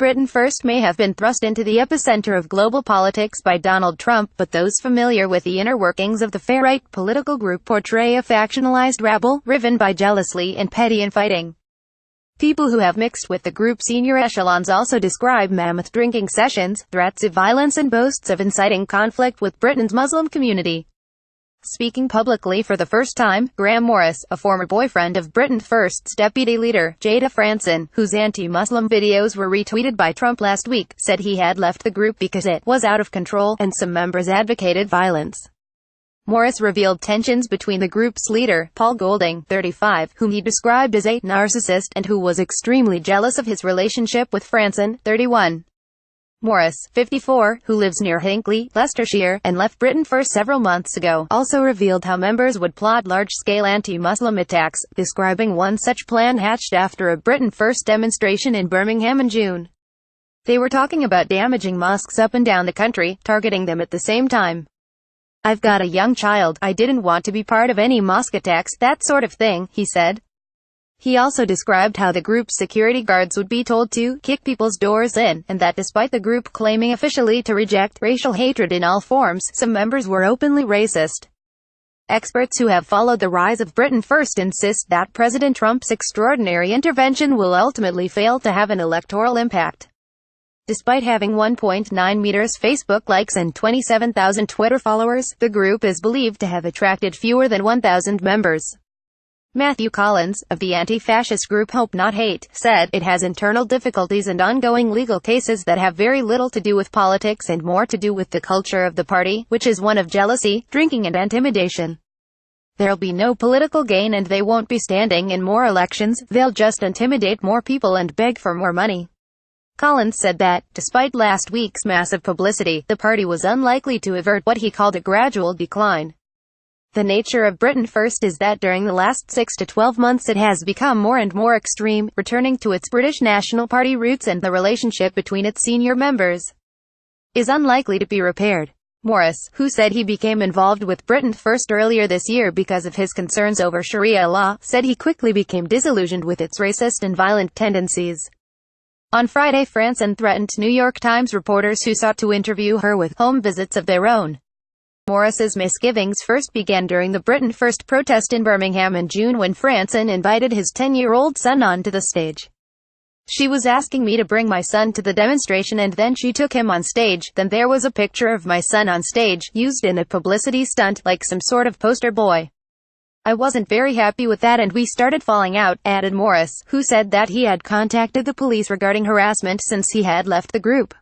Britain First may have been thrust into the epicenter of global politics by Donald Trump, but those familiar with the inner workings of the farright political group portray a factionalized rabble, riven by jealousy and petty infighting. People who have mixed with the group's senior echelons also describe mammoth drinking sessions, threats of violence and boasts of inciting conflict with Britain's Muslim community. Speaking publicly for the first time, Graham Morris, a former boyfriend of Britain First's deputy leader, Jada Franson, whose anti-Muslim videos were retweeted by Trump last week, said he had left the group because it was out of control, and some members advocated violence. Morris revealed tensions between the group's leader, Paul Golding, 35, whom he described as a narcissist, and who was extremely jealous of his relationship with Franson, 31. Morris, 54, who lives near Hinckley, Leicestershire, and left Britain First several months ago, also revealed how members would plot large-scale anti-Muslim attacks, describing one such plan hatched after a Britain First demonstration in Birmingham in June. They were talking about damaging mosques up and down the country, targeting them at the same time. "I've got a young child, I didn't want to be part of any mosque attacks, that sort of thing," he said. He also described how the group's security guards would be told to kick people's doors in, and that despite the group claiming officially to reject racial hatred in all forms, some members were openly racist. Experts who have followed the rise of Britain First insist that President Trump's extraordinary intervention will ultimately fail to have an electoral impact. Despite having 1.9 million Facebook likes and 27,000 Twitter followers, the group is believed to have attracted fewer than 1,000 members. Matthew Collins, of the anti-fascist group Hope Not Hate, said, "It has internal difficulties and ongoing legal cases that have very little to do with politics and more to do with the culture of the party, which is one of jealousy, drinking and intimidation. There'll be no political gain and they won't be standing in more elections, they'll just intimidate more people and beg for more money." Collins said that, despite last week's massive publicity, the party was unlikely to avert what he called a gradual decline. The nature of Britain First is that during the last 6 to 12 months it has become more and more extreme, returning to its British National Party roots, and the relationship between its senior members is unlikely to be repaired. Morris, who said he became involved with Britain First earlier this year because of his concerns over Sharia law, said he quickly became disillusioned with its racist and violent tendencies. On Friday, Franson threatened New York Times reporters who sought to interview her with home visits of their own. Morris's misgivings first began during the Britain First protest in Birmingham in June when Franson invited his 10-year-old son onto the stage. "She was asking me to bring my son to the demonstration and then she took him on stage, then there was a picture of my son on stage, used in a publicity stunt, like some sort of poster boy. I wasn't very happy with that and we started falling out," added Morris, who said that he had contacted the police regarding harassment since he had left the group.